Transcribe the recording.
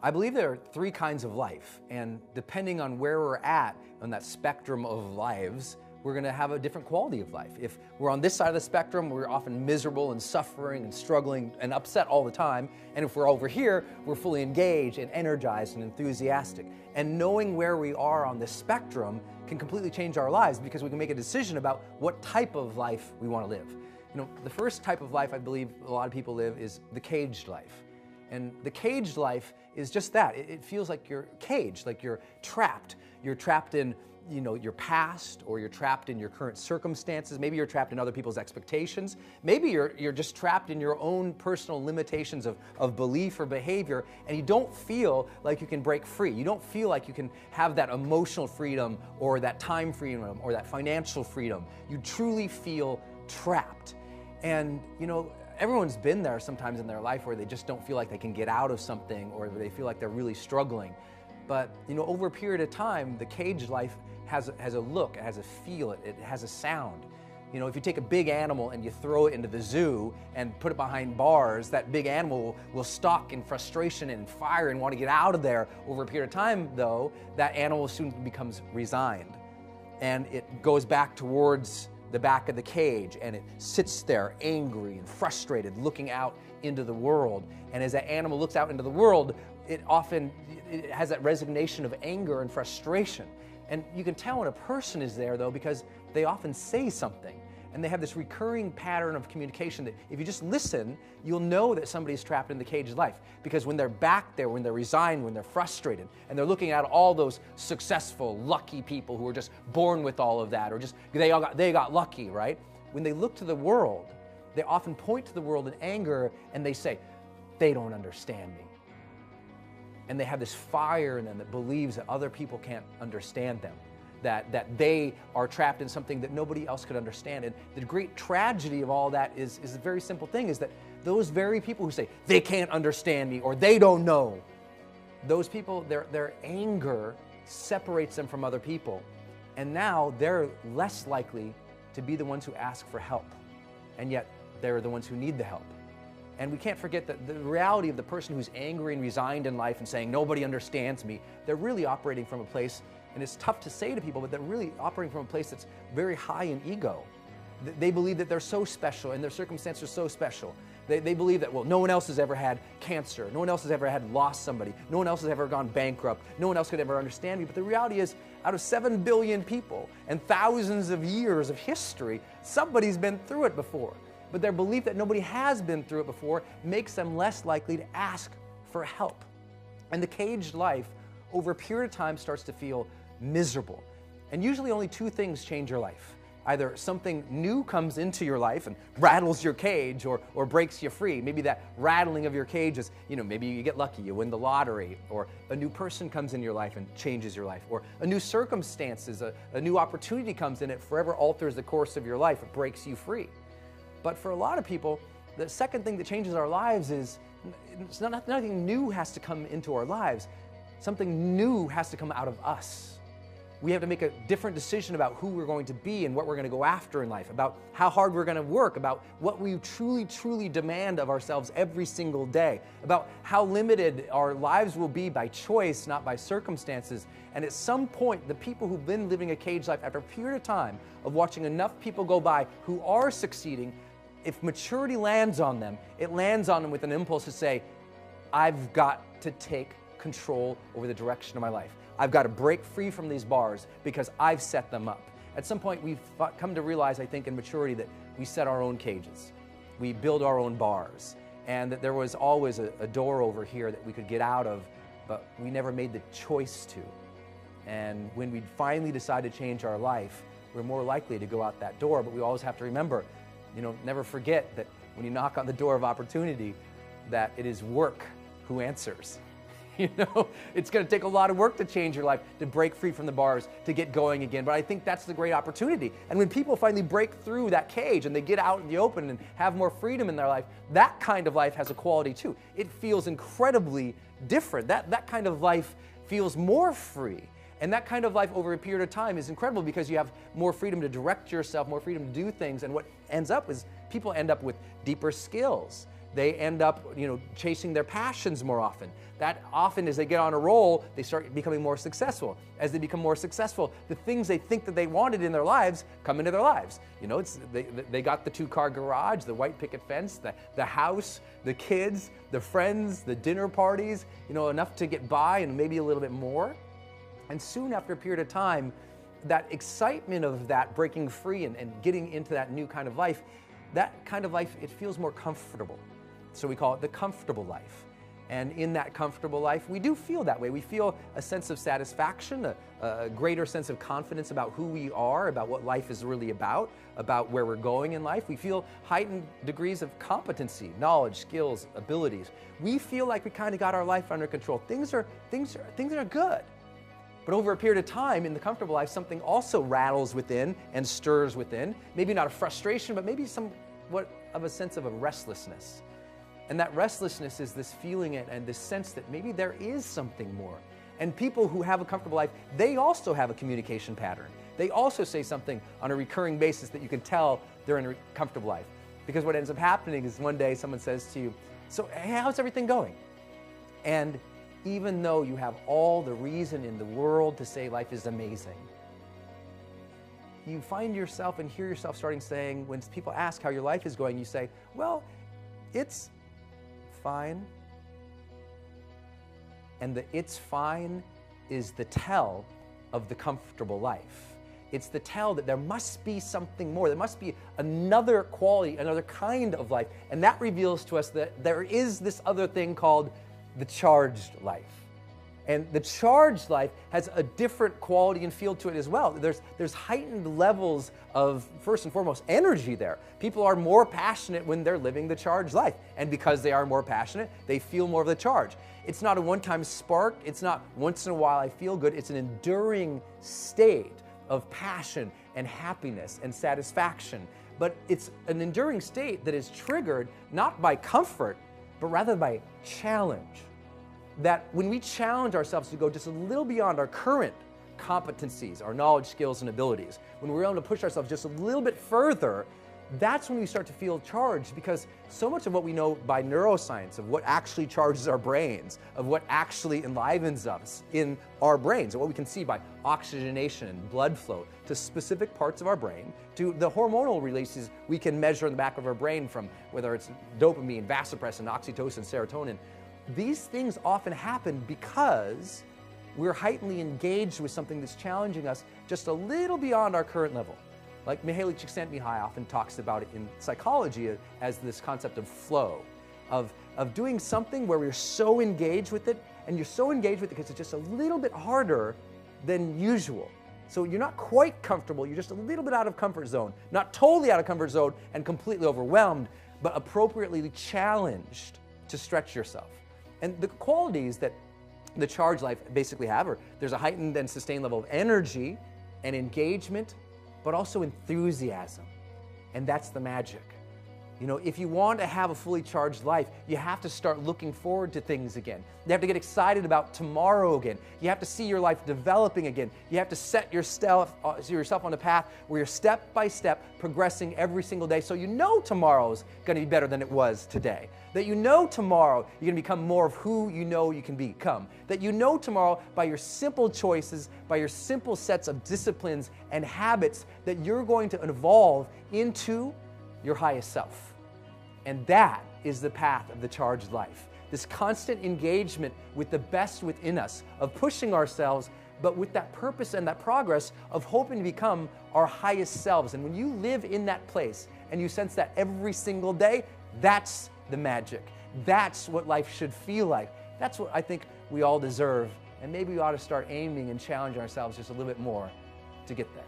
I believe there are three kinds of life, and depending on where we're at on that spectrum of lives, we're going to have a different quality of life. If we're on this side of the spectrum, we're often miserable and suffering and struggling and upset all the time. And if we're over here, we're fully engaged and energized and enthusiastic. And knowing where we are on this spectrum can completely change our lives, because we can make a decision about what type of life we want to live. You know, the first type of life I believe a lot of people live is the caged life. And the caged life is just that. It feels like you're caged, like you're trapped. You're trapped in, you know, your past, or you're trapped in your current circumstances. Maybe you're trapped in other people's expectations. Maybe you're just trapped in your own personal limitations of belief or behavior, and you don't feel like you can break free. You don't feel like you can have that emotional freedom or that time freedom or that financial freedom. You truly feel trapped. And, you know, everyone's been there sometimes in their life where they just don't feel like they can get out of something, or they feel like they're really struggling. But, you know, over a period of time, the caged life has a look, it has a feel, it has a sound. You know, if you take a big animal and you throw it into the zoo and put it behind bars, that big animal will stalk in frustration and fire and want to get out of there. Over a period of time, though, that animal soon becomes resigned, and it goes back towards the back of the cage, and it sits there angry and frustrated, looking out into the world. And as that animal looks out into the world, it has that resignation of anger and frustration. And you can tell when a person is there, though, because they often say something, and they have this recurring pattern of communication that if you just listen, you'll know that somebody's trapped in the caged life. Because when they're back there, when they're resigned, when they're frustrated, and they're looking at all those successful, lucky people who are just born with all of that, or just they got lucky, right? When they look to the world, they often point to the world in anger, and they say, they don't understand me. And they have this fire in them that believes that other people can't understand them, that they are trapped in something that nobody else could understand. And the great tragedy of all that is a very simple thing, is that those very people who say, they can't understand me, or they don't know, those people, their anger separates them from other people. And now they're less likely to be the ones who ask for help. And yet they're the ones who need the help. And we can't forget that the reality of the person who's angry and resigned in life and saying, nobody understands me, they're really operating from a place, and it's tough to say to people, but they're really operating from a place that's very high in ego. They believe that they're so special, and their circumstances are so special. They believe that, well, no one else has ever had cancer, no one else has ever had lost somebody, no one else has ever gone bankrupt, no one else could ever understand me. But the reality is, out of 7 billion people and thousands of years of history, somebody's been through it before. But their belief that nobody has been through it before makes them less likely to ask for help. And the caged life, over a period of time, starts to feel miserable. And usually only two things change your life. Either something new comes into your life and rattles your cage, or breaks you free. Maybe that rattling of your cage is, you know, maybe you get lucky, you win the lottery, or a new person comes in your life and changes your life, or a new circumstances, a new opportunity comes in, it forever alters the course of your life, it breaks you free. But for a lot of people, the second thing that changes our lives is nothing new has to come into our lives. Something new has to come out of us. We have to make a different decision about who we're going to be and what we're going to go after in life, about how hard we're going to work, about what we truly, truly demand of ourselves every single day, about how limited our lives will be by choice, not by circumstances. And at some point, the people who've been living a caged life, after a period of time of watching enough people go by who are succeeding, if maturity lands on them, it lands on them with an impulse to say, I've got to take control over the direction of my life. I've got to break free from these bars because I've set them up. At some point, we've come to realize, I think, in maturity, that we set our own cages. We build our own bars. And that there was always a door over here that we could get out of, but we never made the choice to. And when we finally decide to change our life, we're more likely to go out that door. But we always have to remember, you know, never forget that when you knock on the door of opportunity, that it is work who answers. You know, it's going to take a lot of work to change your life, to break free from the bars, to get going again. But I think that's the great opportunity. And when people finally break through that cage and they get out in the open and have more freedom in their life, that kind of life has a quality too. It feels incredibly different. That kind of life feels more free. And that kind of life over a period of time is incredible because you have more freedom to direct yourself, more freedom to do things. And what ends up is people end up with deeper skills. They end up, chasing their passions more often. That often, as they get on a roll, they start becoming more successful. As they become more successful, the things they think that they wanted in their lives come into their lives. They got the 2-car garage, the white picket fence, the house, the kids, the friends, the dinner parties, enough to get by and maybe a little bit more. And soon after a period of time, that excitement of that breaking free and getting into that new kind of life, it feels more comfortable. So we call it the comfortable life. And in that comfortable life, we do feel that way. We feel a sense of satisfaction, a greater sense of confidence about who we are, about what life is really about where we're going in life. We feel heightened degrees of competency, knowledge, skills, abilities. We feel like we kind of got our life under control. Things are good. But over a period of time in the comfortable life, something also rattles within and stirs within. Maybe not a frustration, but maybe somewhat of a sense of a restlessness. And that restlessness is this feeling and this sense that maybe there is something more. And people who have a comfortable life, they also have a communication pattern. They also say something on a recurring basis that you can tell they're in a comfortable life. Because what ends up happening is one day someone says to you, "So, hey, how's everything going?" And even though you have all the reason in the world to say life is amazing, you find yourself and hear yourself starting saying, when people ask how your life is going, you say, "Well, it's fine." And the "it's fine" is the tell of the comfortable life. It's the tell that there must be something more. There must be another quality, another kind of life. And that reveals to us that there is this other thing called the charged life. And the charged life has a different quality and feel to it as well. There's heightened levels of, first and foremost, energy there. People are more passionate when they're living the charged life. And because they are more passionate, they feel more of the charge. It's not a one-time spark. It's not once in a while I feel good. It's an enduring state of passion and happiness and satisfaction. But it's an enduring state that is triggered not by comfort, but rather by challenge. That when we challenge ourselves to go just a little beyond our current competencies, our knowledge, skills, and abilities, when we're able to push ourselves just a little bit further, that's when we start to feel charged, because so much of what we know by neuroscience, of what actually charges our brains, of what actually enlivens us in our brains, and what we can see by oxygenation and blood flow to specific parts of our brain, to the hormonal releases we can measure in the back of our brain from whether it's dopamine, vasopressin, oxytocin, serotonin. These things often happen because we're heightenedly engaged with something that's challenging us just a little beyond our current level. Like Mihaly Csikszentmihalyi often talks about it in psychology as this concept of flow, of doing something where we're so engaged with it, and you're so engaged with it because it's just a little bit harder than usual. So you're not quite comfortable, you're just a little bit out of comfort zone, not totally out of comfort zone and completely overwhelmed, but appropriately challenged to stretch yourself. And the qualities that the charged life basically have are there's a heightened and sustained level of energy and engagement, but also enthusiasm. And that's the magic. If you want to have a fully charged life, you have to start looking forward to things again. You have to get excited about tomorrow again. You have to see your life developing again. You have to set yourself on a path where you're step by step progressing every single day, so tomorrow's going to be better than it was today. That tomorrow you're going to become more of who you can become. That tomorrow by your simple choices, by your simple sets of disciplines and habits, that you're going to evolve into your highest self. And that is the path of the charged life. This constant engagement with the best within us, of pushing ourselves, but with that purpose and that progress of hoping to become our highest selves. And when you live in that place and you sense that every single day, that's the magic. That's what life should feel like. That's what I think we all deserve. And maybe we ought to start aiming and challenging ourselves just a little bit more to get there.